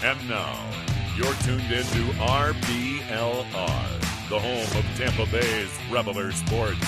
And now, you're tuned into RBLR, the home of Tampa Bay's RBLR Sports.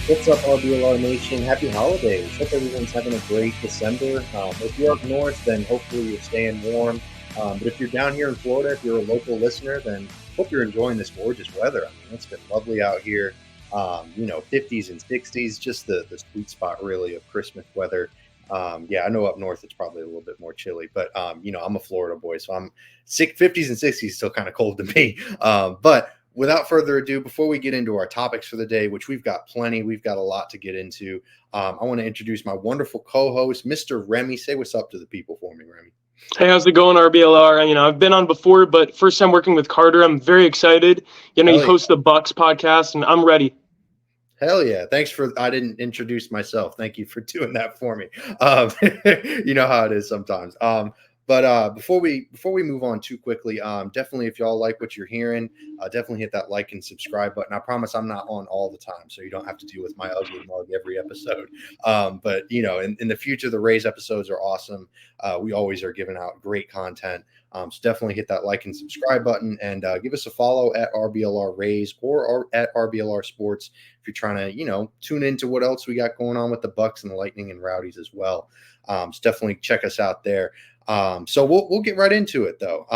What's up, RBLR Nation? Happy holidays. Hope everyone's having a great December. If you're up north, then hopefully you're staying warm. But if you're down here in Florida, if you're a local listener, then hope you're enjoying this gorgeous weather. I mean, it's been lovely out here. 50s and 60s, just the sweet spot, really, of Christmas weather. I know up north it's probably a little bit more chilly, but I'm a Florida boy, so I'm 50s and 60s still kind of cold to me. But without further ado, before we get into our topics for the day, which we've got plenty, we've got a lot to get into. I want to introduce my wonderful co-host, Mr. Remi. Say what's up to the people for me, Remi. Hey, how's it going, RBLR? I've been on before, but first time working with Carter. I'm very excited. He hosts the Bucks podcast, and I'm ready. Hell yeah. I didn't introduce myself. Thank you for doing that for me. You know how it is sometimes. But before we move on too quickly, definitely if y'all like what you're hearing, definitely hit that like and subscribe button. I promise I'm not on all the time, so you don't have to deal with my ugly mug every episode. But in the future, the Rays episodes are awesome. We always are giving out great content. So definitely hit that like and subscribe button and give us a follow at RBLR Rays or at RBLR Sports if you're trying to, tune into what else we got going on with the Bucks and the Lightning and Rowdies as well. So definitely check us out there. So we'll get right into it though.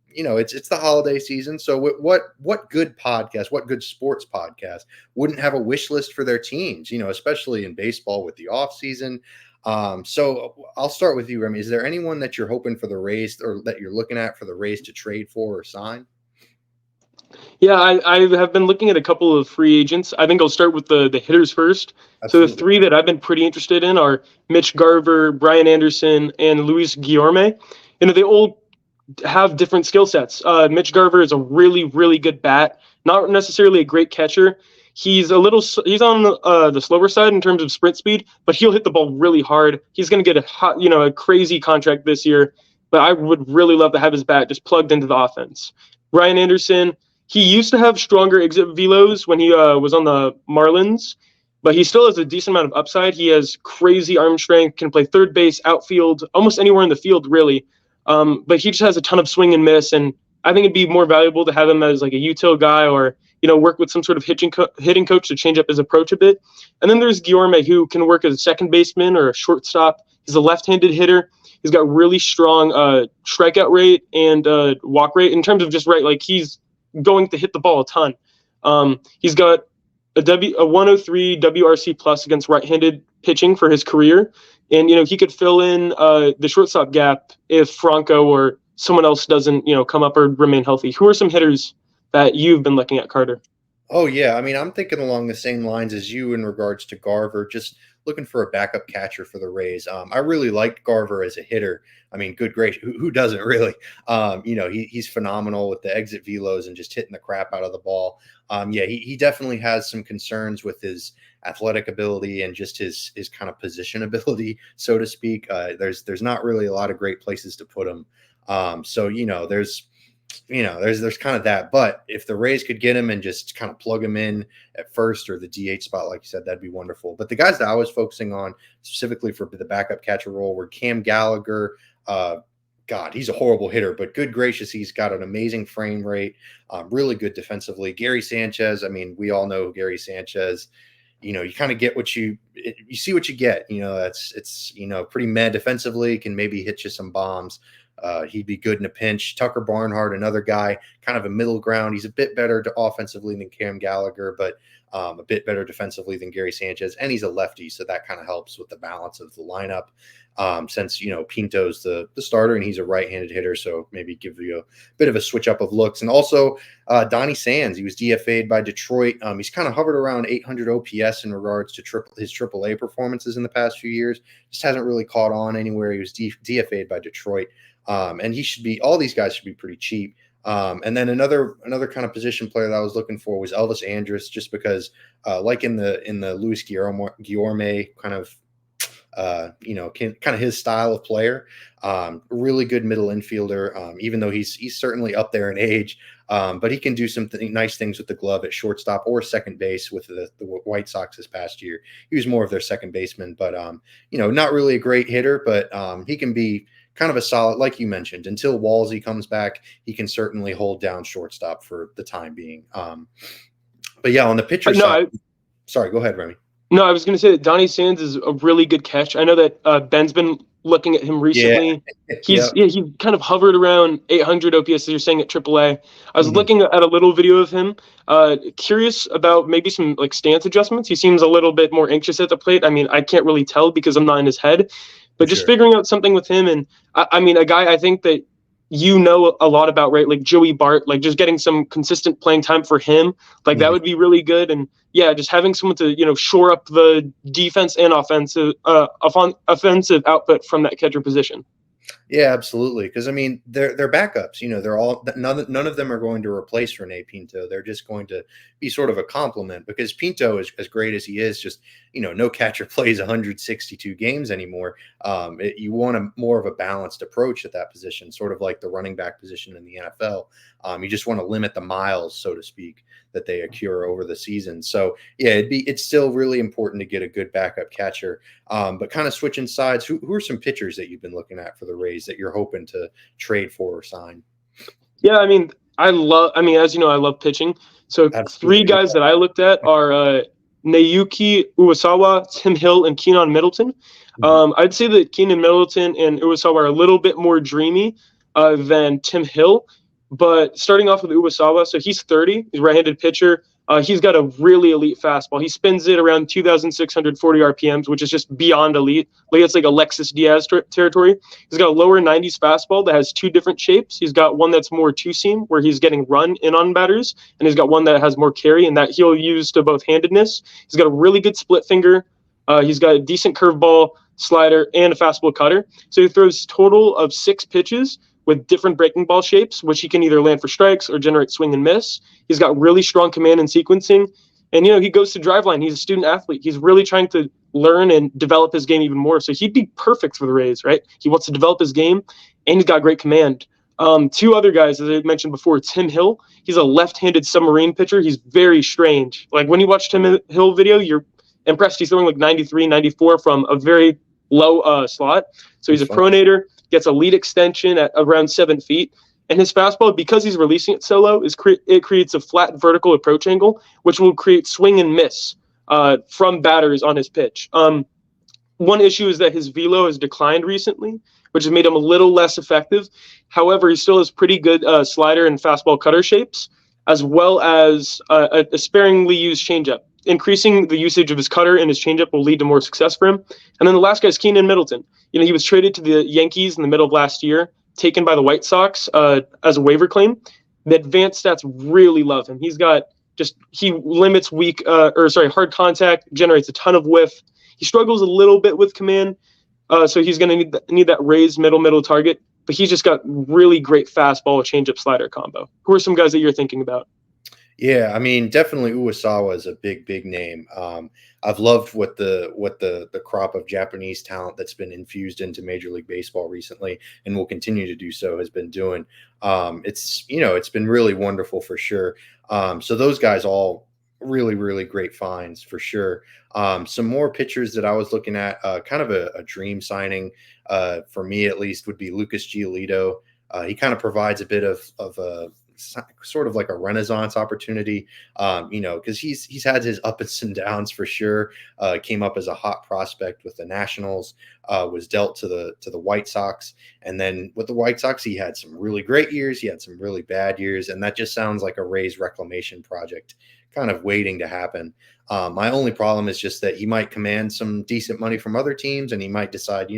It's the holiday season. So what good podcast, what good sports podcast wouldn't have a wish list for their teams, especially in baseball with the off season. So I'll start with you, Remi. Is there anyone that you're hoping for the Rays or that you're looking at for the Rays to trade for or sign? Yeah, I have been looking at a couple of free agents. I think I'll start with the hitters first. Absolutely. So the three that I've been pretty interested in are Mitch Garver, Brian Anderson, and Luis Guillorme. They all have different skill sets. Mitch Garver is a really, really good bat, not necessarily a great catcher. He's on the slower side in terms of sprint speed, but he'll hit the ball really hard. He's going to get a crazy contract this year, but I would really love to have his bat just plugged into the offense. Brian Anderson, he used to have stronger exit velos when he was on the Marlins, but he still has a decent amount of upside. He has crazy arm strength, can play third base, outfield, almost anywhere in the field, really. But he just has a ton of swing and miss, and I think it'd be more valuable to have him as like a util guy or work with some sort of hitting coach to change up his approach a bit. And then there's Guillorme, who can work as a second baseman or a shortstop. He's a left-handed hitter. He's got really strong strikeout rate and walk rate in terms of just he's going to hit the ball a ton. He's got a 103 WRC plus against right-handed pitching for his career. And, he could fill in the shortstop gap if Franco or someone else doesn't, come up or remain healthy. Who are some hitters that you've been looking at, Carter? Oh, yeah. I mean, I'm thinking along the same lines as you in regards to Garver, just looking for a backup catcher for the Rays. I really liked Garver as a hitter. I mean, good gracious, who doesn't really? He's phenomenal with the exit velos and just hitting the crap out of the ball. He definitely has some concerns with his athletic ability and just his kind of position ability, so to speak. There's not really a lot of great places to put him. There's kind of that, but if the Rays could get him and just kind of plug him in at first or the DH spot, like you said, that'd be wonderful. But the guys that I was focusing on specifically for the backup catcher role were Cam Gallagher. God, he's a horrible hitter, but good gracious, he's got an amazing frame rate, really good defensively. Gary Sanchez, I mean, we all know Gary Sanchez. You kind of get you see what you get. It's pretty mad defensively, can maybe hit you some bombs. He'd be good in a pinch. Tucker Barnhart, another guy, kind of a middle ground. He's a bit better offensively than Cam Gallagher, but a bit better defensively than Gary Sanchez. And he's a lefty, so that kind of helps with the balance of the lineup. Since, Pinto's the starter and he's a right-handed hitter, so maybe give you a bit of a switch up of looks. And also Donnie Sands, he was DFA'd by Detroit. He's kind of hovered around 800 OPS in regards to his AAA performances in the past few years. Just hasn't really caught on anywhere. He was DFA'd by Detroit. And all these guys should be pretty cheap. And then another kind of position player that I was looking for was Elvis Andrus, just because like in the Luis Guillorme kind of kind of his style of player. Really good middle infielder, even though he's certainly up there in age. But he can do some nice things with the glove at shortstop or second base with the White Sox this past year. He was more of their second baseman, but, not really a great hitter, but he can be kind of a solid, like you mentioned, until Walsey comes back, he can certainly hold down shortstop for the time being. But yeah, on the pitcher side, sorry, go ahead, Remy. No, I was going to say that Donnie Sands is a really good catch. I know that Ben's been looking at him recently. Yeah. He kind of hovered around 800 OPS, as you're saying, at AAA. I was looking at a little video of him. Curious about maybe some like stance adjustments. He seems a little bit more anxious at the plate. I mean, I can't really tell because I'm not in his head, but just figuring out something with him. And I mean, a guy I think that a lot about, right? Like Joey Bart, like just getting some consistent playing time for him, like that would be really good. And yeah, just having someone to, shore up the defense and offensive output from that catcher position. Yeah, absolutely. Because I mean, they're backups. They're all none of them are going to replace Rene Pinto. They're just going to be sort of a complement. Because Pinto is as great as he is. Just no catcher plays 162 games anymore. You want more of a balanced approach at that position, sort of like the running back position in the NFL. You just want to limit the miles, so to speak, that they accrue over the season. So yeah, it's still really important to get a good backup catcher. But kind of switching sides, who are some pitchers that you've been looking at for the Rays that you're hoping to trade for or sign? Yeah, I mean, as you know, I love pitching. So Absolutely. 3 guys that I looked at are Naoki Uwasawa, Tim Hill, and Keenan Middleton. I'd say that Keenan Middleton and Uwasawa are a little bit more dreamy than Tim Hill. But starting off with Uwasawa, so he's 30, he's a right-handed pitcher. He's got a really elite fastball. He spins it around 2,640 RPMs, which is just beyond elite. Like it's like Alexis Diaz territory. He's got a lower 90s fastball that has 2 different shapes. He's got one that's more two-seam, where he's getting run in on batters, and he's got one that has more carry, and that he'll use to both-handedness. He's got a really good split finger. He's got a decent curveball, slider, and a fastball cutter. So he throws total of 6 pitches with different breaking ball shapes, which he can either land for strikes or generate swing and miss. He's got really strong command and sequencing. And, he goes to driveline. He's a student athlete. He's really trying to learn and develop his game even more. So he'd be perfect for the Rays, right? He wants to develop his game, and he's got great command. 2 other guys, as I mentioned before, Tim Hill. He's a left-handed submarine pitcher. He's very strange. Like when you watch Tim Hill video, you're impressed. He's throwing like 93, 94 from a very low slot. So he's a pronator. Gets a lead extension at around 7 feet. And his fastball, because he's releasing it so low, it creates a flat vertical approach angle, which will create swing and miss from batters on his pitch. One issue is that his velo has declined recently, which has made him a little less effective. However, he still has pretty good slider and fastball cutter shapes, as well as a sparingly used changeup. Increasing the usage of his cutter and his changeup will lead to more success for him. And then the last guy is Keenan Middleton. He was traded to the Yankees in the middle of last year, taken by the White Sox as a waiver claim. The advanced stats really love him. He limits hard contact, generates a ton of whiff. He struggles a little bit with command, so he's going to need that raised middle target. But he's just got really great fastball, changeup, slider combo. Who are some guys that you're thinking about? Yeah, I mean, definitely Uwasawa is a big name. I've loved what the crop of Japanese talent that's been infused into Major League Baseball recently, and will continue to do so, has been doing. It's been really wonderful for sure. So those guys all really great finds for sure. Some more pitchers that I was looking at, kind of a dream signing for me at least, would be Lucas Giolito. He kind of provides a bit of a sort of like a renaissance opportunity, because he's had his ups and downs for sure. Came up as a hot prospect with the Nationals, was dealt to the White Sox, and then with the White Sox, he had some really great years, he had some really bad years, and that just sounds like a Rays reclamation project kind of waiting to happen. My only problem is just that he might command some decent money from other teams, and he might decide,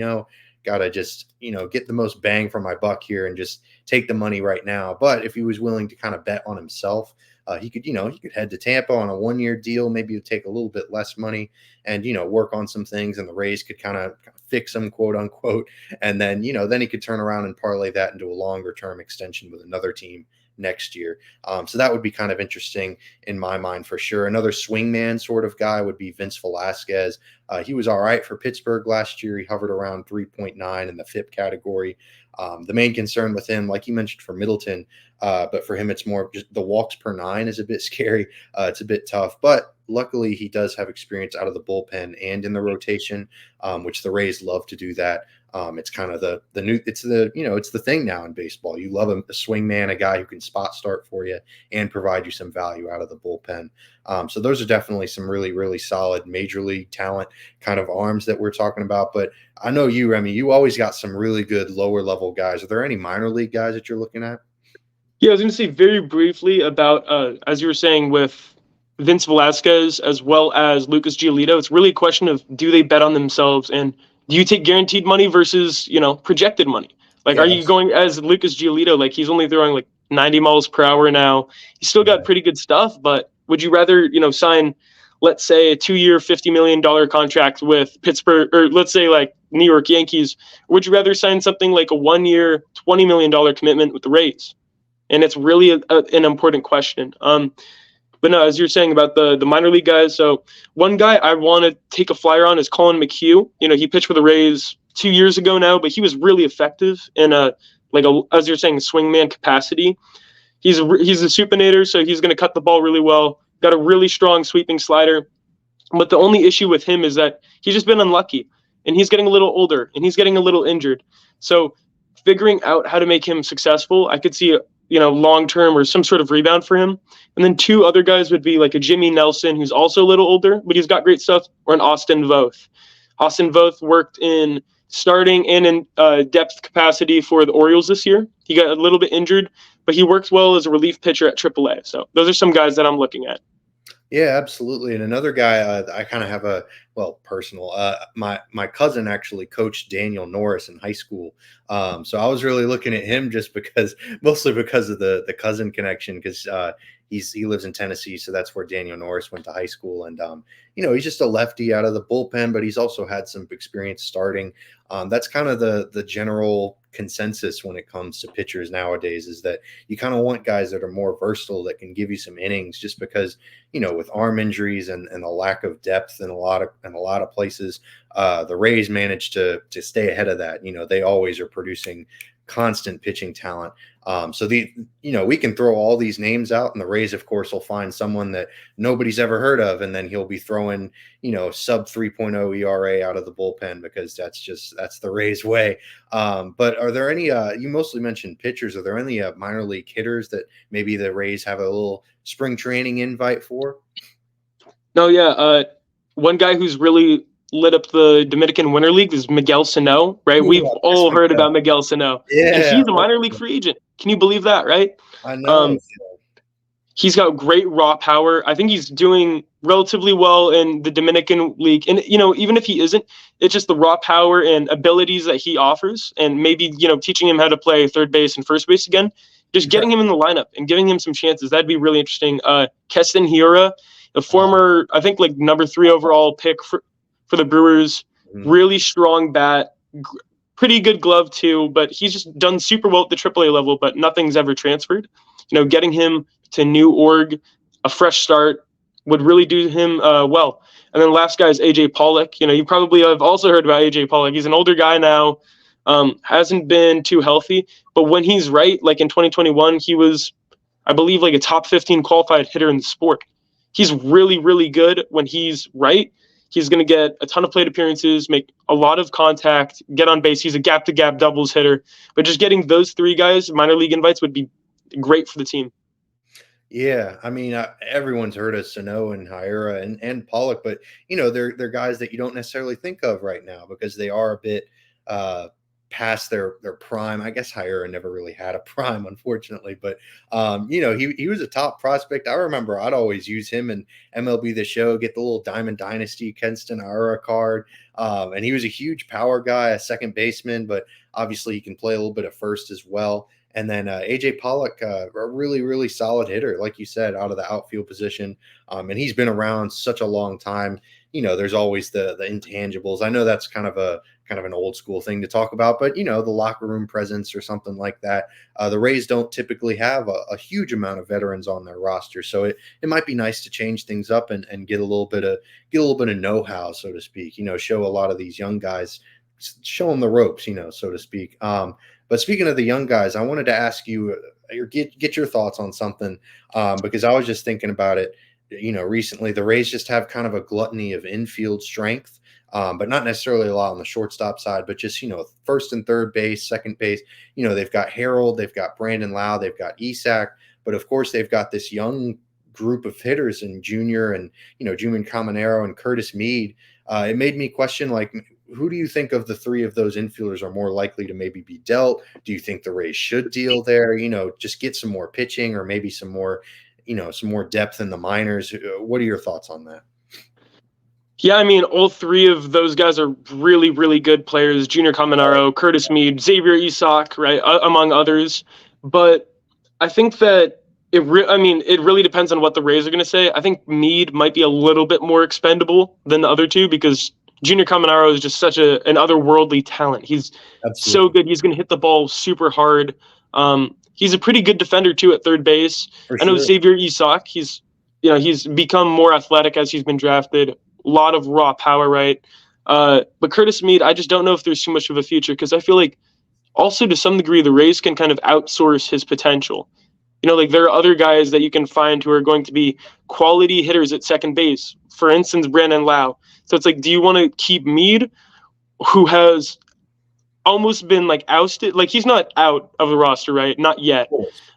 gotta just, get the most bang for my buck here and just take the money right now. But if he was willing to kind of bet on himself, he could head to Tampa on a 1-year deal. Maybe it'd take a little bit less money and, work on some things, and the Rays could kind of fix him, quote unquote. And then, then he could turn around and parlay that into a longer term extension with another team next year. So that would be kind of interesting in my mind for sure. Another swingman sort of guy would be Vince Velasquez. He was all right for Pittsburgh last year. He hovered around 3.9 in the FIP category. The main concern with him, like you mentioned for Middleton, but for him, it's more just the walks per nine is a bit scary. It's a bit tough, but luckily he does have experience out of the bullpen and in the rotation, which the Rays love to do that. It's kind of the new, it's the thing now in baseball. You love a swing man, a guy who can spot start for you and provide you some value out of the bullpen. So those are definitely some really, really solid major league talent kind of arms that we're talking about. But I know you, Remy, you always got some really good lower level guys. Are there any minor league guys that you're looking at? Yeah, I was going to say very briefly about, as you were saying, with Vince Velasquez as well as Lucas Giolito, it's really a question of, do they bet on themselves, and do you take guaranteed money versus, projected money? Like, Yeah, are you going as Lucas Giolito? Like, he's only throwing like 90 miles per hour now. He's still got pretty good stuff, but would you rather, sign, let's say, a 2-year, $50 million contract with Pittsburgh, or let's say like New York Yankees? Or would you rather sign something like a 1-year, $20 million commitment with the Rays? And it's really an important question. But no, as you're saying about the minor league guys, so one guy I want to take a flyer on is Colin McHugh. He pitched for the Rays 2 years ago now, but he was really effective in as you're saying, swingman capacity. He's a supinator, so he's going to cut the ball really well. Got a really strong sweeping slider. But the only issue with him is that he's just been unlucky, and he's getting a little older, and he's getting a little injured. So figuring out how to make him successful, I could see long-term or some sort of rebound for him. And then two other guys would be like a Jimmy Nelson, who's also a little older, but he's got great stuff, or an Austin Voth. Austin Voth worked in starting and in depth capacity for the Orioles this year. He got a little bit injured, but he works well as a relief pitcher at AAA. So those are some guys that I'm looking at. Yeah, absolutely. And another guy I kind of have personal. My cousin actually coached Daniel Norris in high school, so I was really looking at him just mostly because of the cousin connection, because he lives in Tennessee, so that's where Daniel Norris went to high school, and he's just a lefty out of the bullpen, but he's also had some experience starting. That's kind of the general consensus when it comes to pitchers nowadays, is that you kind of want guys that are more versatile, that can give you some innings, just because with arm injuries and the lack of depth in a lot of places, the Rays managed to stay ahead of that. They always are producing constant pitching talent. So we can throw all these names out, and the Rays, of course, will find someone that nobody's ever heard of, and then he'll be throwing, sub 3.0 ERA out of the bullpen, because that's the Rays way. But are there any, you mostly mentioned pitchers, are there any minor league hitters that maybe the Rays have a little spring training invite for? No, yeah. One guy who's really lit up the Dominican Winter League is Miguel Sano, right? We've all heard about Miguel Sano. Yeah, and he's a minor league free agent. Can you believe that, right? I know. He's got great raw power. I think he's doing relatively well in the Dominican League. And, even if he isn't, it's just the raw power and abilities that he offers. And maybe, teaching him how to play third base and first base again, just getting him in the lineup and giving him some chances. That'd be really interesting. Keston Hiura, a former, I think, like number 3 overall pick for the Brewers, really strong bat, pretty good glove too, but he's just done super well at the AAA level, but nothing's ever transferred. Getting him to new org, a fresh start, would really do him well. And then last guy is AJ Pollock. You probably have also heard about AJ Pollock. He's an older guy now, hasn't been too healthy, but when he's right, like in 2021, he was, I believe, like a top 15 qualified hitter in the sport. He's really, really good when he's right. He's going to get a ton of plate appearances, make a lot of contact, get on base. He's a gap-to-gap doubles hitter. But just getting those 3 guys, minor league invites, would be great for the team. Yeah, I mean, everyone's heard of Sano and Hiura and Pollock, but they're guys that you don't necessarily think of right now, because they are a bit past their prime. I guess Hiura never really had a prime, unfortunately, but he was a top prospect. I remember I'd always use him in MLB The Show, get the little Diamond Dynasty Kenston Hiura card, and he was a huge power guy, a second baseman, but obviously he can play a little bit of first as well. And then AJ Pollock, a really, really solid hitter, like you said, out of the outfield position. And he's been around such a long time. There's always the intangibles. I know that's kind of a kind of an old school thing to talk about, but the locker room presence or something like that. The Rays don't typically have a huge amount of veterans on their roster, so it might be nice to change things up and get a little bit of know-how, so to speak. Show a lot of these young guys, show them the ropes, so to speak. But speaking of the young guys, I wanted to ask you or get your thoughts on something, because I was just thinking about it. Recently the Rays just have kind of a gluttony of infield strength, but not necessarily a lot on the shortstop side, but just, first and third base, second base. They've got Harold, they've got Brandon Lau, they've got Isak, but of course they've got this young group of hitters in Junior and, Juman Caminero and Curtis Mead. It made me question, like, who do you think of the three of those infielders are more likely to maybe be dealt? Do you think the Rays should deal there? Just get some more pitching or maybe some more depth in the minors. What are your thoughts on that? Yeah, I mean, all three of those guys are really, really good players. Junior Caminero, Curtis Mead, Xavier Isak, right, among others. But I think that it really depends on what the Rays are going to say. I think Mead might be a little bit more expendable than the other two because Junior Caminero is just such an otherworldly talent. He's so good. He's going to hit the ball super hard. He's a pretty good defender too at third base. I know Xavier Isak. He's become more athletic as he's been drafted. A lot of raw power, right? But Curtis Mead, I just don't know if there's too much of a future because I feel like also to some degree the Rays can kind of outsource his potential. Like there are other guys that you can find who are going to be quality hitters at second base. For instance, Brandon Lau. So it's like, do you want to keep Mead, who has almost been like ousted? Like he's not out of the roster, right? Not yet.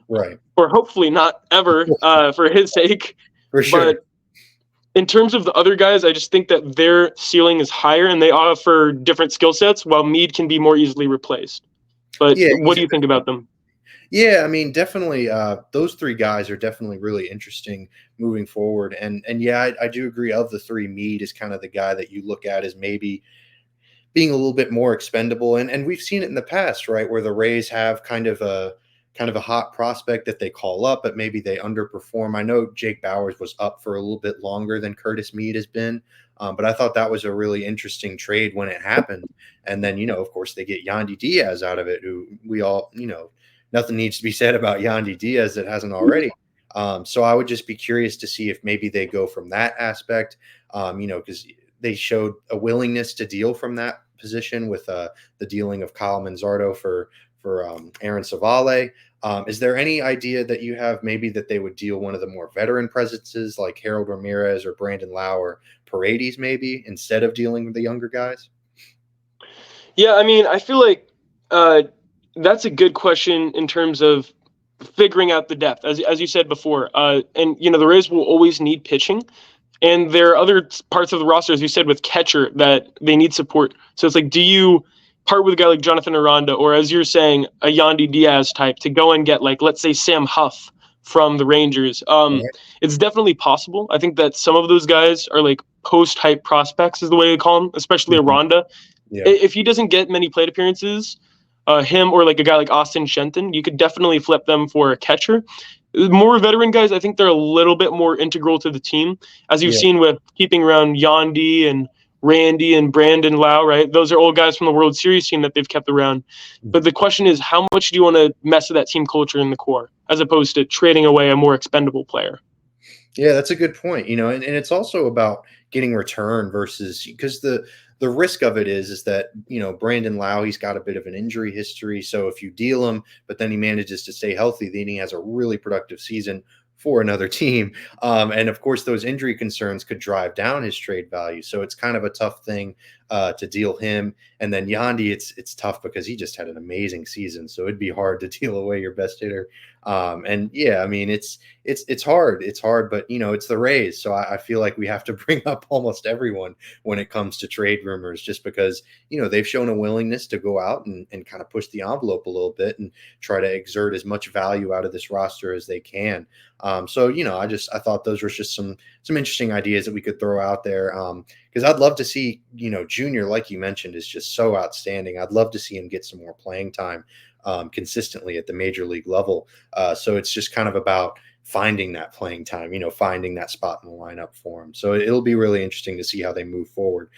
Right. Or hopefully not ever for his sake. For sure. But in terms of the other guys, I just think that their ceiling is higher and they offer different skill sets while Mead can be more easily replaced. But what do you think about them? Yeah, I mean, definitely those three guys are definitely really interesting moving forward. And yeah, I do agree of the three, Mead is kind of the guy that you look at as maybe being a little bit more expendable. And we've seen it in the past, right, where the Rays have kind of a hot prospect that they call up, but maybe they underperform. I know Jake Bauers was up for a little bit longer than Curtis Mead has been, but I thought that was a really interesting trade when it happened. And then, of course, they get Yandy Diaz out of it, who we all, nothing needs to be said about Yandy Diaz that hasn't already. So I would just be curious to see if maybe they go from that aspect, because they showed a willingness to deal from that position with the dealing of Kyle Manzardo for Aaron Savale. Is there any idea that you have maybe that they would deal one of the more veteran presences like Harold Ramirez or Brandon Lau or Paredes maybe instead of dealing with the younger guys? Yeah, I mean, I feel like that's a good question in terms of figuring out the depth, as you said before. And the Rays will always need pitching, and there are other parts of the roster, as you said, with catcher that they need support. So it's like, do you part with a guy like Jonathan Aranda, or as you're saying, a Yandy Diaz type to go and get, like, let's say Sam Huff from the Rangers? It's definitely possible. I think that some of those guys are like post-hype prospects, is the way they call them, especially Aranda. Yeah. If he doesn't get many plate appearances, him or like a guy like Austin Shenton, you could definitely flip them for a catcher. More veteran guys, I think they're a little bit more integral to the team, as you've seen with keeping around Yandy and Randy and Brandon Lau, right? Those are old guys from the World Series team that they've kept around. But the question is, how much do you want to mess with that team culture in the core, as opposed to trading away a more expendable player? Yeah, that's a good point. And it's also about getting return versus, because the risk of it is that, Brandon Lau, he's got a bit of an injury history. So if you deal him, but then he manages to stay healthy, then he has a really productive season for another team. And of course, those injury concerns could drive down his trade value. So it's kind of a tough thing to deal him. And then Yandy, it's tough because he just had an amazing season. So it'd be hard to deal away your best hitter. And yeah, I mean, it's hard. It's hard, but it's the Rays. So I feel like we have to bring up almost everyone when it comes to trade rumors, just because, they've shown a willingness to go out and kind of push the envelope a little bit and try to exert as much value out of this roster as they can. So, I thought those were just some interesting ideas that we could throw out there. Because I'd love to see, Junior, like you mentioned, is just so outstanding. I'd love to see him get some more playing time consistently at the major league level. So it's just kind of about finding that playing time, finding that spot in the lineup for him. So it'll be really interesting to see how they move forward.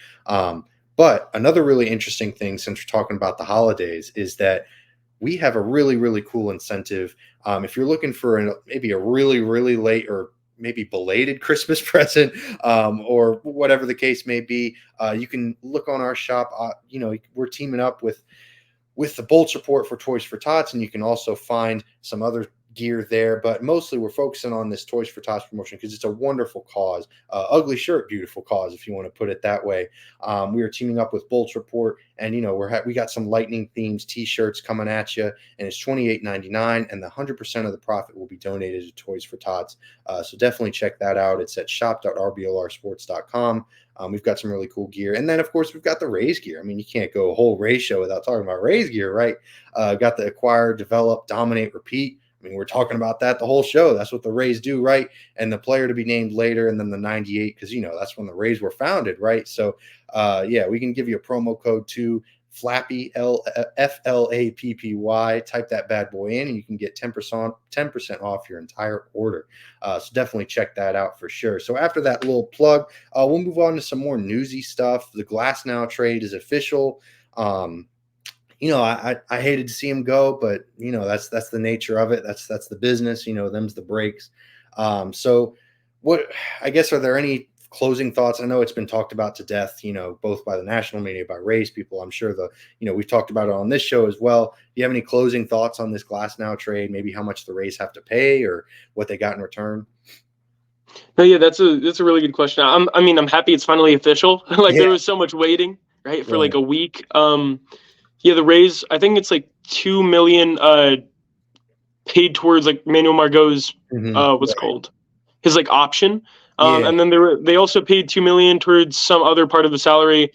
But another really interesting thing, since we're talking about the holidays, is that we have a really, really cool incentive. If you're looking for maybe a really, really late or maybe belated Christmas present, or whatever the case may be, you can look on our shop. We're teaming up with the Bolts Report for Toys for Tots, and you can also find some other gear there, but mostly we're focusing on this Toys for Tots promotion because it's a wonderful cause. Ugly shirt, beautiful cause, if you want to put it that way. We are teaming up with Bolts Report, and we got some lightning themes t-shirts coming at you, and it's $28.99, and the 100% of the profit will be donated to Toys for Tots. So definitely check that out. It's at shop.rblrsports.com. We've got some really cool gear. And then, of course, we've got the Rays gear. I mean, you can't go a whole Rays show without talking about Rays gear, right? Got the acquire, develop, dominate, repeat. I mean, we're talking about that the whole show. That's what the Rays do, right? And the player to be named later, and then the 98, because, that's when the Rays were founded, right? So, we can give you a promo code too, Flappy, FLAPPY. Type that bad boy in, and you can get 10% off your entire order. So definitely check that out for sure. So after that little plug, we'll move on to some more newsy stuff. The Glasnow trade is official. I hated to see him go, but that's the nature of it. That's the business. Them's the breaks. So what? I guess, are there any closing thoughts? I know it's been talked about to death, both by the national media, by Rays people. I'm sure we've talked about it on this show as well. Do you have any closing thoughts on this Glasnow trade? Maybe how much the Rays have to pay or what they got in return? No, yeah, that's a really good question. I'm happy it's finally official. There was so much waiting, right, for like a week. The Rays, I think it's like $2 million paid towards like Manuel Margot's called his like option. And then they also paid $2 million towards some other part of the salary.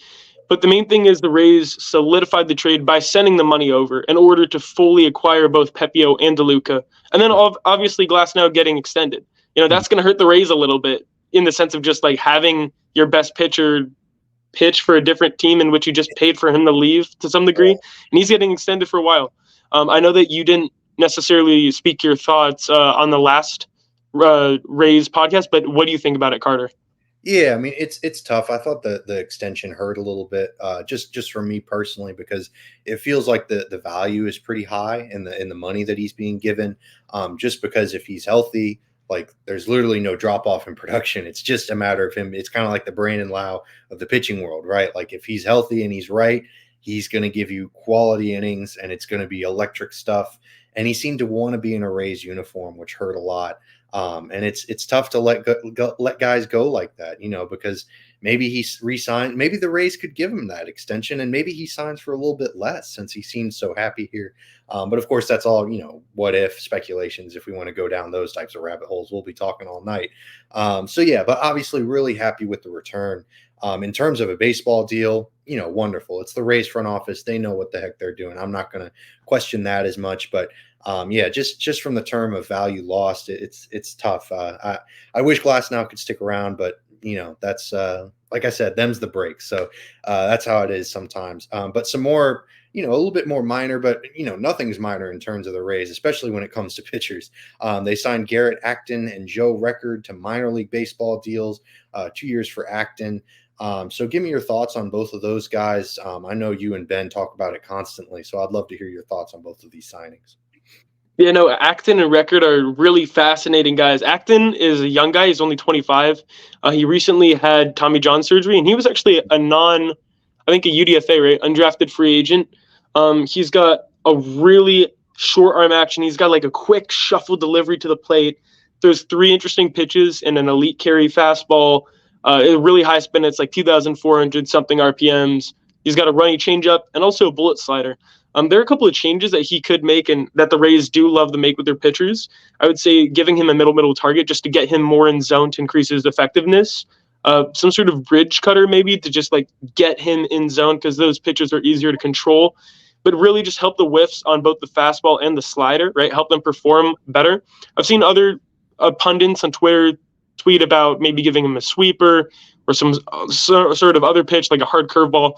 But the main thing is the Rays solidified the trade by sending the money over in order to fully acquire both Pepio and DeLuca. And then obviously Glasnow getting extended. That's going to hurt the Rays a little bit in the sense of just like having your best pitcher pitch for a different team in which you just paid for him to leave to some degree. And he's getting extended for a while. I know that you didn't necessarily speak your thoughts on the last Rays podcast, but what do you think about it, Carter? Yeah, I mean, it's tough. I thought the extension hurt a little bit, just for me personally, because it feels like the value is pretty high in the money that he's being given. Just because if he's healthy, like there's literally no drop off in production. It's just a matter of him. It's kind of like the Brandon Lau of the pitching world, right? Like if he's healthy and he's right, he's going to give you quality innings, and it's going to be electric stuff. And he seemed to want to be in a Rays uniform, which hurt a lot. And it's tough to let guys go like that, because maybe he's re-signed. Maybe the Rays could give him that extension, and maybe he signs for a little bit less since he seems so happy here. But of course, that's all, what if speculations. If we want to go down those types of rabbit holes, we'll be talking all night. But obviously really happy with the return. In terms of a baseball deal, wonderful. It's the Rays front office. They know what the heck they're doing. I'm not going to question that as much, but just from the term of value lost, it's tough. I wish Glasnow could stick around, but that's like I said, them's the breaks. So that's how it is sometimes. But some more, a little bit more minor, but nothing's minor in terms of the Rays, especially when it comes to pitchers. They signed Garrett Acton and Joe Record to minor league baseball deals, 2 years for Acton. So give me your thoughts on both of those guys. I know you and Ben talk about it constantly, so I'd love to hear your thoughts on both of these signings. Yeah, no, Acton and Record are really fascinating guys. Acton is a young guy. He's only 25. He recently had Tommy John surgery, and he was actually a UDFA, right? Undrafted free agent. He's got a really short arm action. He's got like a quick shuffle delivery to the plate. There's 3 interesting pitches and an elite carry fastball. A really high spin. It's like 2,400 something RPMs. He's got a runny changeup and also a bullet slider. There are a couple of changes that he could make and that the Rays do love to make with their pitchers. I would say giving him a middle target just to get him more in zone to increase his effectiveness. Some sort of bridge cutter maybe to just like get him in zone because those pitches are easier to control. But really just help the whiffs on both the fastball and the slider, right? Help them perform better. I've seen other pundits on Twitter tweet about maybe giving him a sweeper or some sort of other pitch like a hard curveball.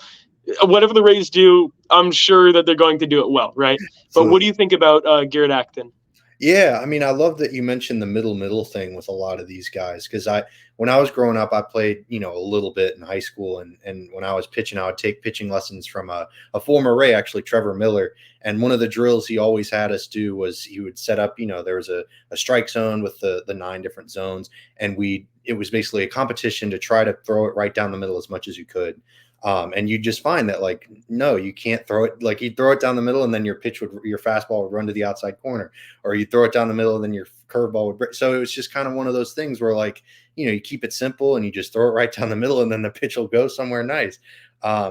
Whatever the Rays do, I'm sure that they're going to do it well, right? But what do you think about Garrett Acton? Yeah, I mean, I love that you mentioned the middle thing with a lot of these guys because when I was growing up, I played, a little bit in high school. And when I was pitching, I would take pitching lessons from a former Ray, actually, Trevor Miller. And one of the drills he always had us do was he would set up, there was a strike zone with the 9 different zones. And it was basically a competition to try to throw it right down the middle as much as you could. And you just find that, like, no, you can't throw it. Like, you'd throw it down the middle and then your fastball would run to the outside corner, or you throw it down the middle and then your curveball would break. So it was just kind of one of those things where, like, you keep it simple and you just throw it right down the middle and then the pitch will go somewhere nice.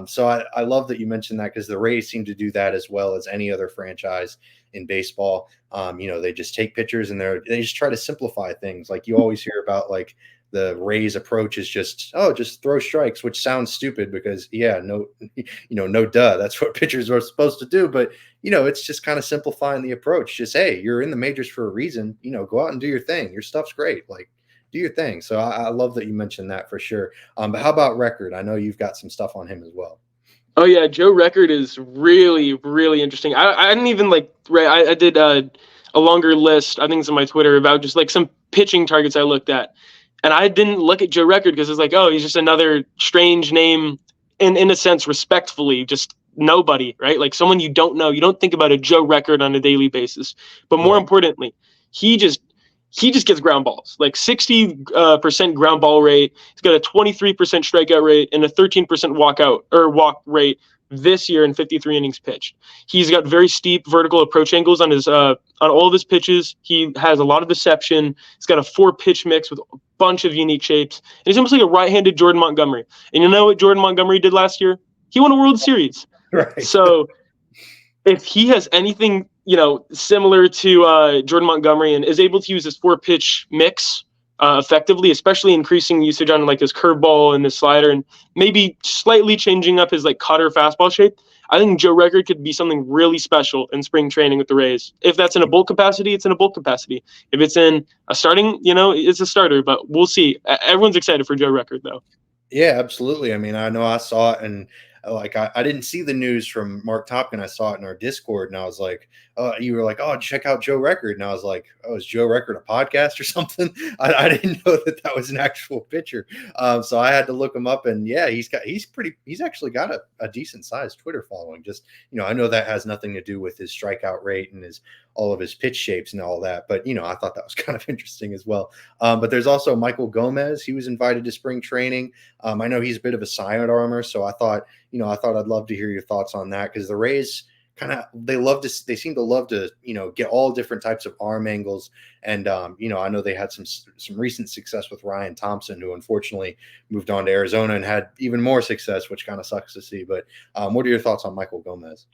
So I love that you mentioned that, because the Rays seem to do that as well as any other franchise in baseball. They just take pitchers and they just try to simplify things. Like, you always hear about, like, the Rays approach is just throw strikes, which sounds stupid because no duh, that's what pitchers are supposed to do. But it's just kind of simplifying the approach. Just, hey, you're in the majors for a reason. Go out and do your thing. Your stuff's great. Like, do your thing. So I love that you mentioned that for sure. But how about Record? I know you've got some stuff on him as well. Oh yeah, Joe Record is really, really interesting. I didn't even I did a longer list. I think it's on my Twitter about just like some pitching targets I looked at. And I didn't look at Joe Record because it's like, oh, he's just another strange name, in a sense, respectfully, just nobody, right? Like someone you don't know. You don't think about a Joe Record on a daily basis. But more importantly, he just gets ground balls, like 60% ground ball rate. He's got a 23% strikeout rate and a 13% walk rate this year in 53 innings pitched. He's got very steep vertical approach angles on his on all of his pitches. He has a lot of deception. He's got a 4-pitch mix with a bunch of unique shapes. And he's almost like a right-handed Jordan Montgomery. And you know what Jordan Montgomery did last year? He won a World Series. Right. So if he has anything, similar to Jordan Montgomery and is able to use his 4-pitch mix effectively, especially increasing usage on like his curveball and his slider and maybe slightly changing up his like cutter fastball shape, I think Joe Record could be something really special in spring training with the Rays. If that's in a bulk capacity, it's in a bulk capacity. If it's in a starting, it's a starter, but we'll see. Everyone's excited for Joe Record though. Yeah, absolutely. I mean, I know I saw it, and like I didn't see the news from Mark Topkin. I saw it in our Discord, and I was like, you were like, oh, check out Joe Record. And I was like, oh, is Joe Record a podcast or something? I didn't know that was an actual pitcher. So I had to look him up, and yeah, he's actually got a decent sized Twitter following. Just, I know that has nothing to do with his strikeout rate and all of his pitch shapes and all that. But, I thought that was kind of interesting as well. But there's also Michael Gomez. He was invited to spring training. I know he's a bit of a sidearmer, so I thought I'd love to hear your thoughts on that, because the Rays they seem to love to, get all different types of arm angles. And, I know they had some recent success with Ryan Thompson, who unfortunately moved on to Arizona and had even more success, which kind of sucks to see. But what are your thoughts on Michael Gomez?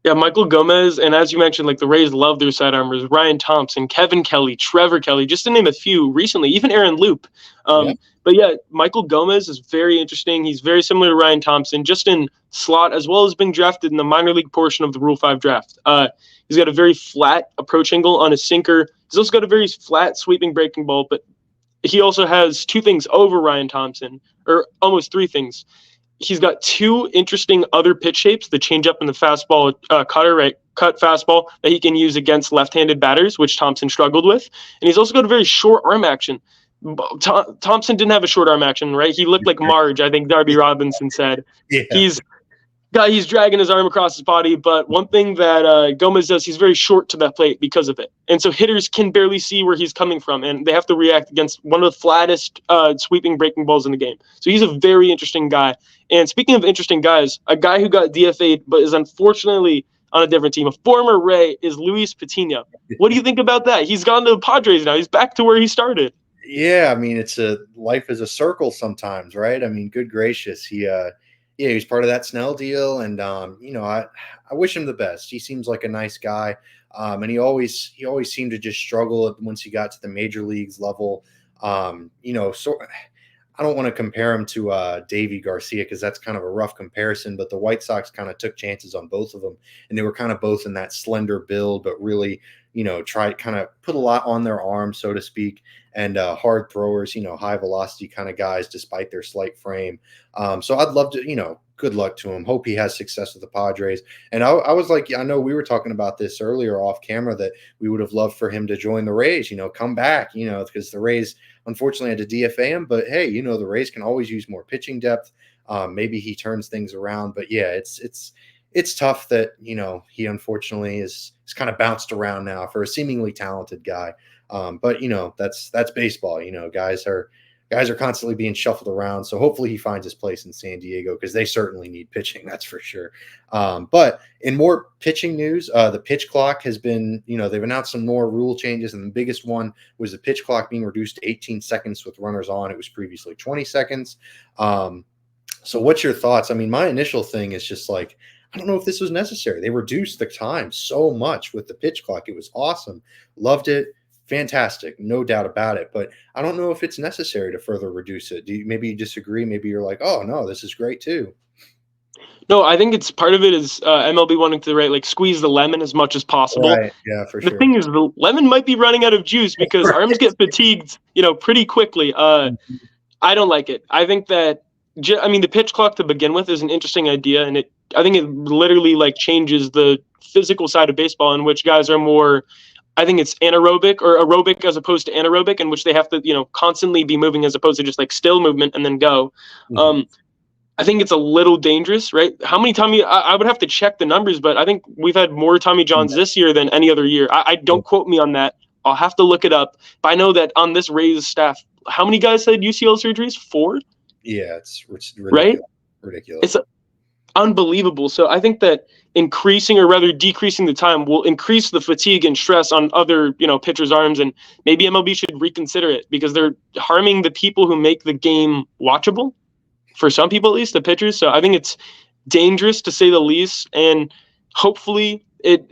Yeah, Michael Gomez, and as you mentioned, like the Rays love their sidearmers. Ryan Thompson, Kevin Kelly, Trevor Kelly, just to name a few recently, even Aaron Loop. But yeah, Michael Gomez is very interesting. He's very similar to Ryan Thompson, just in slot, as well as being drafted in the minor league portion of the Rule 5 draft. He's got a very flat approach angle on his sinker. He's also got a very flat sweeping breaking ball, but he also has 2 things over Ryan Thompson, or almost 3 things. He's got 2 interesting other pitch shapes, the changeup and the fastball, cut fastball that he can use against left-handed batters, which Thompson struggled with. And he's also got a very short arm action. Thompson didn't have a short arm action, right? He looked like Marge, I think Darby Robinson said. Yeah. He's dragging his arm across his body, but one thing that Gomez does, he's very short to that plate because of it. And so hitters can barely see where he's coming from, and they have to react against one of the flattest sweeping breaking balls in the game. So he's a very interesting guy. And speaking of interesting guys, a guy who got DFA'd but is unfortunately on a different team, a former Ray, is Luis Patino. What do you think about that? He's gone to the Padres now. He's back to where he started. Yeah, I mean, life is a circle sometimes, right? I mean, good gracious. He's part of that Snell deal, and I wish him the best. He seems like a nice guy, and he always seemed to just struggle once he got to the major leagues level. So I don't want to compare him to Davy Garcia, because that's kind of a rough comparison, but the White Sox kind of took chances on both of them, and they were kind of both in that slender build, but really, kind of put a lot on their arm, so to speak, and hard throwers, high velocity kind of guys, despite their slight frame. So I'd love to, good luck to him. Hope he has success with the Padres. And I was like, I know we were talking about this earlier off camera that we would have loved for him to join the Rays, come back, because the Rays unfortunately had to DFA him. But hey, the Rays can always use more pitching depth. Maybe he turns things around. But yeah, it's tough that, he unfortunately is kind of bounced around now for a seemingly talented guy. But that's baseball. Guys are constantly being shuffled around. So hopefully he finds his place in San Diego because they certainly need pitching. That's for sure. But in more pitching news, the pitch clock has been, they've announced some more rule changes. And the biggest one was the pitch clock being reduced to 18 seconds with runners on. It was previously 20 seconds. So what's your thoughts? I mean, my initial thing is just like, I don't know if this was necessary. They reduced the time so much with the pitch clock. It was awesome. Loved it. Fantastic. No doubt about it. But I don't know if it's necessary to further reduce it. Maybe you disagree? Maybe you're like, oh, no, this is great too. No, I think it's part of it is MLB wanting to squeeze the lemon as much as possible. Right. Yeah, for sure. The thing is, the lemon might be running out of juice because arms get fatigued, pretty quickly. I don't like it. I think that the pitch clock to begin with is an interesting idea, and I think it literally changes the physical side of baseball in which guys are more, I think it's anaerobic or aerobic as opposed to anaerobic, in which they have to, constantly be moving as opposed to just still movement and then go. Mm-hmm. I think it's a little dangerous, right? How many I would have to check the numbers, but I think we've had more Tommy Johns this year than any other year. I don't quote me on that. I'll have to look it up. But I know that on this Rays staff, how many guys had UCL surgeries? 4? Yeah, it's ridiculous. Right? Ridiculous. It's unbelievable. So I think that increasing or rather decreasing the time will increase the fatigue and stress on other, pitchers' arms, and maybe MLB should reconsider it because they're harming the people who make the game watchable. For some people, at least the pitchers. So I think it's dangerous to say the least, and hopefully it,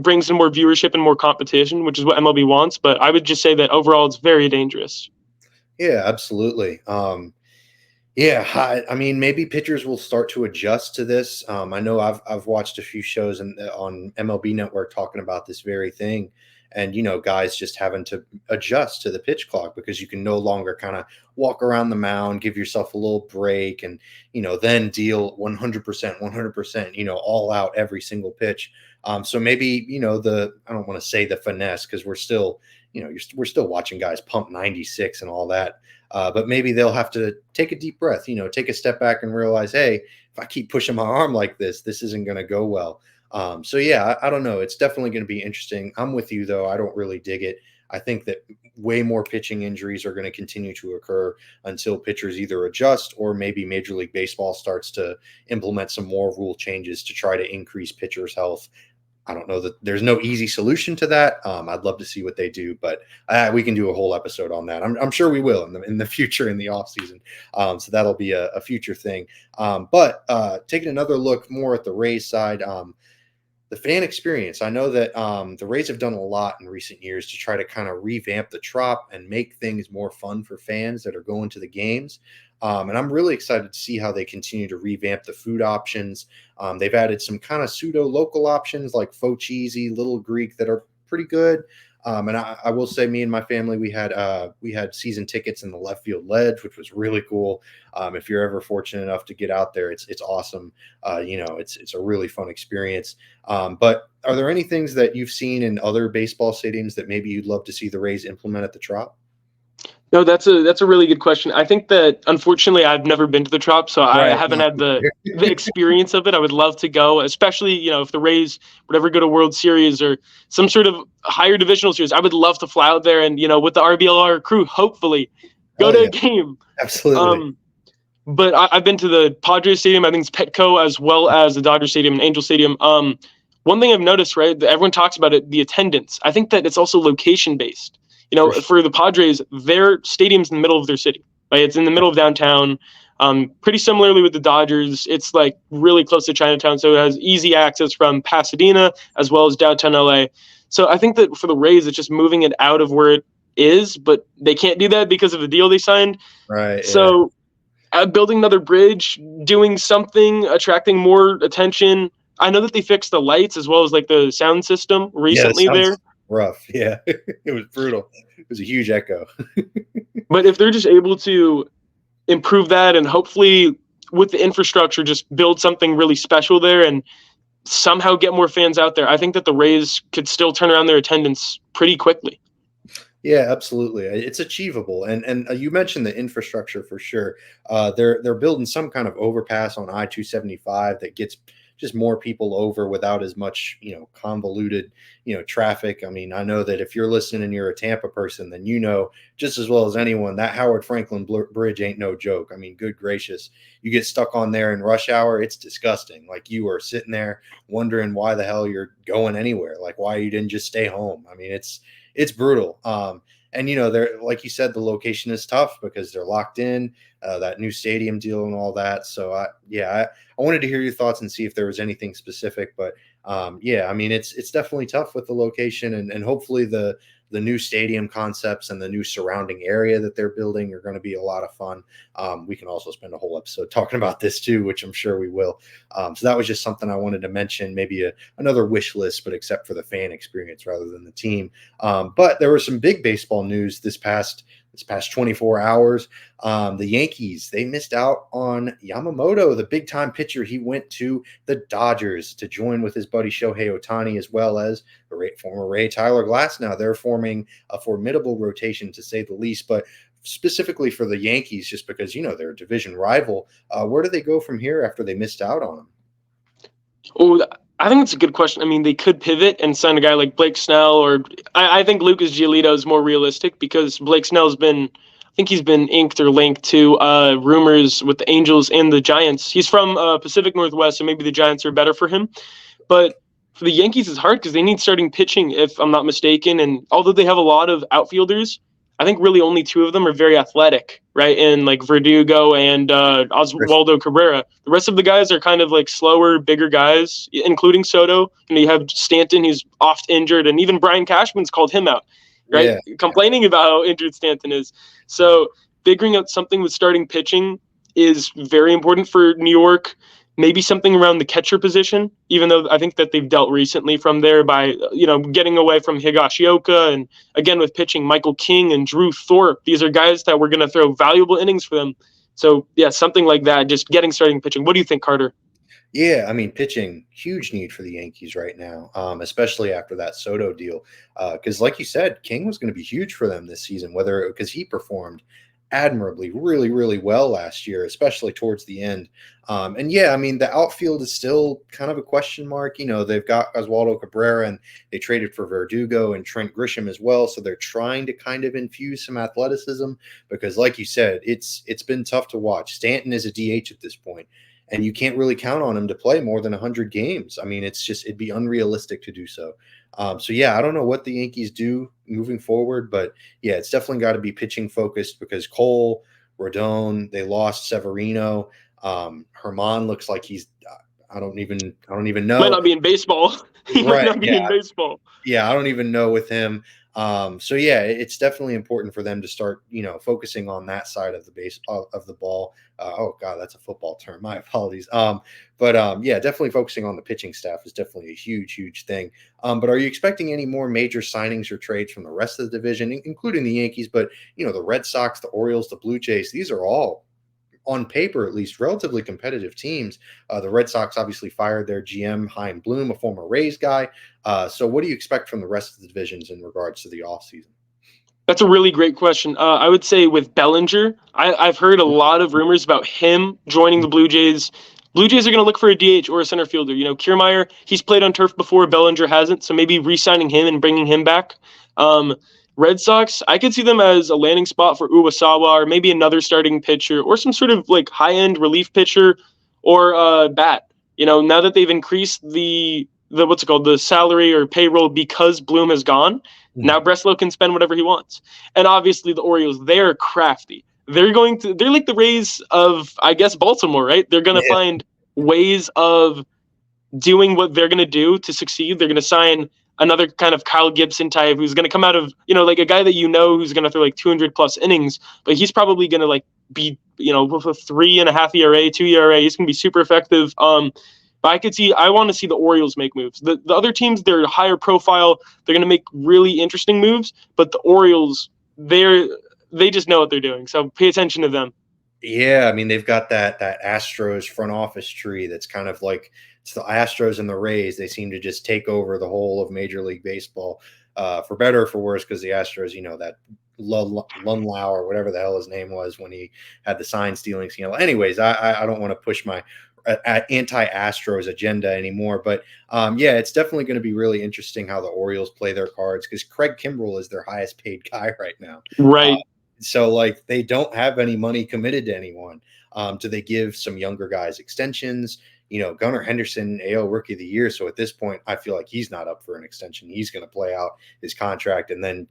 brings in more viewership and more competition, which is what MLB wants. But I would just say that overall it's very dangerous. Yeah, absolutely. Yeah, I mean, maybe pitchers will start to adjust to this. I know I've watched a few shows on MLB Network talking about this very thing, and guys just having to adjust to the pitch clock because you can no longer kind of walk around the mound, give yourself a little break, and then deal 100%, all out every single pitch. So maybe I don't want to say the finesse because we're still we're still watching guys pump 96 and all that. But maybe they'll have to take a deep breath, take a step back and realize, hey, if I keep pushing my arm like this isn't going to go well. So yeah, I don't know. It's definitely going to be interesting. I'm with you though. I don't really dig it. I think that way more pitching injuries are going to continue to occur until pitchers either adjust or maybe Major League Baseball starts to implement some more rule changes to try to increase pitchers' health. I don't know that there's no easy solution to that. I'd love to see what they do, but we can do a whole episode on that. I'm sure we will in the future in the off season. So that'll be a future thing. But taking another look more at the Rays side, the fan experience. I know that the Rays have done a lot in recent years to try to kind of revamp the Trop and make things more fun for fans that are going to the games. And I'm really excited to see how they continue to revamp the food options. They've added some kind of pseudo local options like Faux Cheesy, Little Greek that are pretty good. And I will say, me and my family, we had season tickets in the left field ledge, which was really cool. If you're ever fortunate enough to get out there, it's awesome. It's a really fun experience. But are there any things that you've seen in other baseball stadiums that maybe you'd love to see the Rays implement at the Trop? No, that's a really good question. I think that unfortunately I've never been to the Trop, so I haven't had the experience of it. I would love to go, especially if the Rays would ever go to World Series or some sort of higher divisional series. I would love to fly out there and with the RBLR crew, hopefully go to a game. Absolutely. But I've been to the Padres Stadium. I think it's Petco, as well as the Dodger Stadium and Angel Stadium. One thing I've noticed, right, that everyone talks about it, the attendance. I think that it's also location based. For the Padres, their stadium's in the middle of their city. Right? It's in the middle of downtown. Pretty similarly with the Dodgers, it's really close to Chinatown, so it has easy access from Pasadena as well as downtown LA. So I think that for the Rays, it's just moving it out of where it is, but they can't do that because of the deal they signed. Right. So building another bridge, doing something, attracting more attention. I know that they fixed the lights as well as the sound system recently there. Rough. Yeah. It was brutal. It was a huge echo. But if they're just able to improve that and hopefully with the infrastructure, just build something really special there and somehow get more fans out there, I think that the Rays could still turn around their attendance pretty quickly. Yeah, absolutely. It's achievable, and you mentioned the infrastructure for sure. They're building some kind of overpass on I-275 that gets just more people over without as much convoluted traffic. I mean, I know that if you're listening and you're a Tampa person, then you know just as well as anyone that Howard Franklin Bridge ain't no joke. I mean, good gracious, you get stuck on there in rush hour, it's disgusting. Like you are sitting there wondering why the hell you're going anywhere, like why you didn't just stay home. I mean, it's brutal. And they're, like you said, the location is tough because they're locked in, that new stadium deal and all that. So I wanted to hear your thoughts and see if there was anything specific, but I mean, it's definitely tough with the location, and hopefully the new stadium concepts and the new surrounding area that they're building are going to be a lot of fun. We can also spend a whole episode talking about this too, which I'm sure we will. So that was just something I wanted to mention, maybe another wish list, but except for the fan experience rather than the team. But there was some big baseball news this past 24 hours. The Yankees, they missed out on Yamamoto, the big time pitcher. He went to the Dodgers to join with his buddy Shohei Ohtani, as well as the former Ray Tyler Glasnow. They're forming a formidable rotation, to say the least. But specifically for the Yankees, just because they're a division rival, where do they go from here after they missed out on him? Oh, I think it's a good question. I mean, they could pivot and sign a guy like Blake Snell, or I think Lucas Giolito is more realistic because Blake Snell's been inked or linked to rumors with the Angels and the Giants. He's from Pacific Northwest, so maybe the Giants are better for him. But for the Yankees, it's hard because they need starting pitching, if I'm not mistaken. And although they have a lot of outfielders, I think really only two of them are very athletic, right? And like Verdugo and Oswaldo Cabrera. The rest of the guys are kind of like slower, bigger guys, including Soto. And you have Stanton, who's oft injured, and even Brian Cashman's called him out, right? Yeah. Complaining about how injured Stanton is. So figuring out something with starting pitching is very important for New York. Maybe something around the catcher position, even though I think that they've dealt recently from there by, getting away from Higashioka, and again with pitching, Michael King and Drew Thorpe. These are guys that were going to throw valuable innings for them. So yeah, something like that, just getting starting pitching. What do you think, Carter? Yeah, I mean, pitching, huge need for the Yankees right now, especially after that Soto deal. Because like you said, King was going to be huge for them this season, because he performed admirably, really, really well last year, especially towards the end. And yeah, I mean, the outfield is still kind of a question mark. They've got Oswaldo Cabrera, and they traded for Verdugo and Trent Grisham as well. So they're trying to kind of infuse some athleticism because, like you said, it's been tough to watch. Stanton is a DH at this point, and you can't really count on him to play more than 100 games. I mean, it'd be unrealistic to do so. So yeah, I don't know what the Yankees do moving forward, but yeah, it's definitely got to be pitching focused because Cole, Rodon, they lost Severino. Herman looks like he's, I don't even know. Might not be in baseball. He might not be in baseball. Yeah, I don't even know with him. So yeah, it's definitely important for them to start, focusing on that side of the base of the ball. Oh God, that's a football term. My apologies. But yeah, definitely focusing on the pitching staff is definitely a huge, huge thing. But are you expecting any more major signings or trades from the rest of the division, including the Yankees? But the Red Sox, the Orioles, the Blue Jays, these are all, on paper at least, relatively competitive teams. The Red Sox obviously fired their GM, Chaim Bloom, a former Rays guy. So what do you expect from the rest of the divisions in regards to the offseason? That's a really great question. I would say with Bellinger, I've heard a lot of rumors about him joining the Blue Jays. Blue Jays are going to look for a DH or a center fielder. Kiermaier, he's played on turf before. Bellinger hasn't, so maybe re-signing him and bringing him back. Red Sox, I could see them as a landing spot for Uwasawa, or maybe another starting pitcher, or some sort of like high-end relief pitcher, or bat. Now that they've increased the salary or payroll because Bloom has gone, now Breslow can spend whatever he wants. And obviously the Orioles, they're crafty. They're like the Rays of, I guess, Baltimore, right? They're going to find ways of doing what they're going to do to succeed. They're going to sign another kind of Kyle Gibson type who's going to come out of, like a guy that who's going to throw like 200 plus innings, but he's probably going to like be, with a 3.5 ERA, 2 ERA. He's going to be super effective. But I want to see the Orioles make moves. The other teams, they're higher profile. They're going to make really interesting moves, but the Orioles, they just know what they're doing. So pay attention to them. Yeah, I mean they've got that Astros front office tree that's kind of like it's the Astros and the Rays. They seem to just take over the whole of Major League Baseball, for better or for worse, because the Astros, that Lunlau or whatever the hell his name was when he had the sign stealing scandal. Anyways, I don't want to push my anti-Astros agenda anymore, but yeah, it's definitely going to be really interesting how the Orioles play their cards because Craig Kimbrell is their highest paid guy right now. Right. So like they don't have any money committed to anyone. Do they give some younger guys extensions? Gunnar Henderson, AL Rookie of the Year. So at this point, I feel like he's not up for an extension. He's going to play out his contract and then,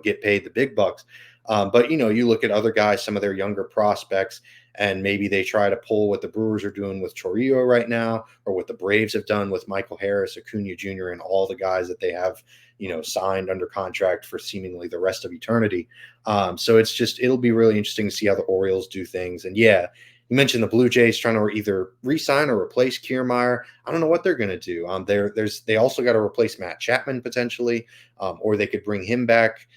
get paid the big bucks. But, you look at other guys, some of their younger prospects, and maybe they try to pull what the Brewers are doing with Chorillo right now, or what the Braves have done with Michael Harris, Acuna Jr., and all the guys that they have, signed under contract for seemingly the rest of eternity. So it'll be really interesting to see how the Orioles do things. And yeah, you mentioned the Blue Jays trying to either re-sign or replace Kiermaier. I don't know what they're going to do. They also got to replace Matt Chapman potentially, or they could bring him back.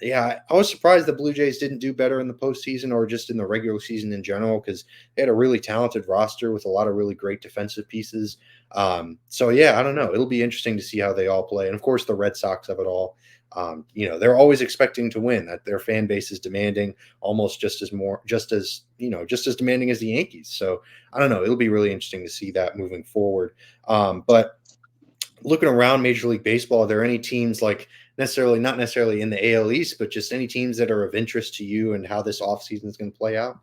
Yeah, I was surprised the Blue Jays didn't do better in the postseason or just in the regular season in general because they had a really talented roster with a lot of really great defensive pieces. So yeah, I don't know. It'll be interesting to see how they all play, and of course the Red Sox of it all. They're always expecting to win. That their fan base is demanding almost just as demanding as the Yankees. So I don't know. It'll be really interesting to see that moving forward. But looking around Major League Baseball, are there any teams like not necessarily in the AL East, but just any teams that are of interest to you and how this offseason is going to play out?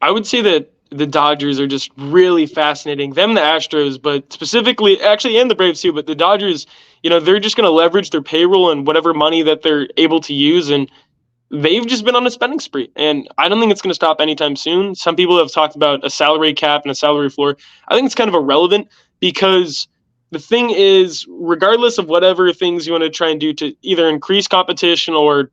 I would say that the Dodgers are just really fascinating. Them, the Astros, but specifically, actually, and the Braves too. But the Dodgers, they're just going to leverage their payroll and whatever money that they're able to use, and they've just been on a spending spree. And I don't think it's going to stop anytime soon. Some people have talked about a salary cap and a salary floor. I think it's kind of irrelevant because the thing is, regardless of whatever things you want to try and do to either increase competition or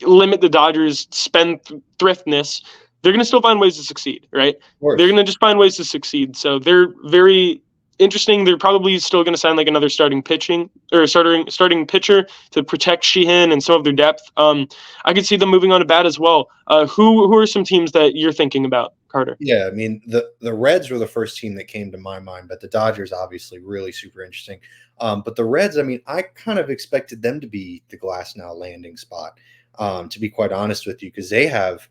limit the Dodgers' spendthriftness, they're going to still find ways to succeed, right? They're going to just find ways to succeed. So they're very interesting. They're probably still going to sign like another starting pitcher to protect Sheehan and some of their depth. I could see them moving on to bat as well. Who are some teams that you're thinking about, Carter? Yeah, I mean, the Reds were the first team that came to my mind, but the Dodgers obviously really super interesting. But the Reds, I mean, I kind of expected them to be the Glasnow landing spot, to be quite honest with you, because they have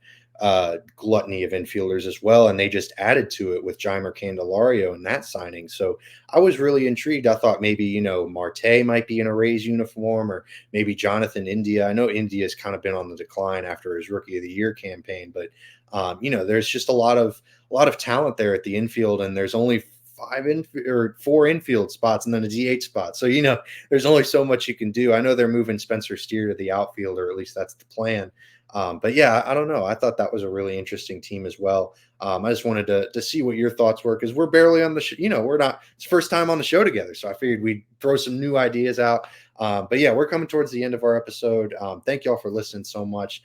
gluttony of infielders as well, and they just added to it with Jeimer Candelario in that signing. So I was really intrigued. I thought maybe Marte might be in a Rays uniform, or maybe Jonathan India. I know India's kind of been on the decline after his Rookie of the Year campaign, but there's just a lot of talent there at the infield, and there's only 4 infield spots and then a DH spot. So there's only so much you can do. I know they're moving Spencer Steer to the outfield, or at least that's the plan. But yeah, I don't know. I thought that was a really interesting team as well. I just wanted to see what your thoughts were, because we're barely on the show. It's the first time on the show together. So I figured we'd throw some new ideas out. But yeah, we're coming towards the end of our episode. Thank y'all for listening so much.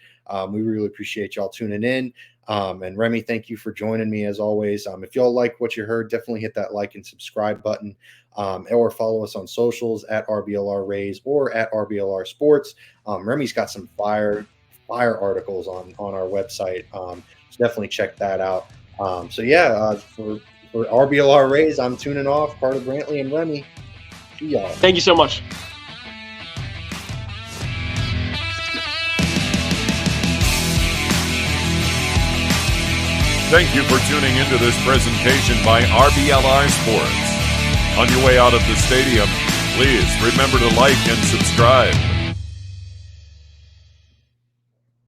We really appreciate y'all tuning in. And Remi, thank you for joining me as always. If y'all like what you heard, definitely hit that like and subscribe button, or follow us on socials at RBLR Rays or at RBLR Sports. Remi's got some fire articles on our website. So definitely check that out. So yeah, for RBLR Rays, I'm tuning off. Carter Brantley and Remi. See y'all. Thank you so much. Thank you for tuning into this presentation by RBLR Sports. On your way out of the stadium, please remember to like and subscribe.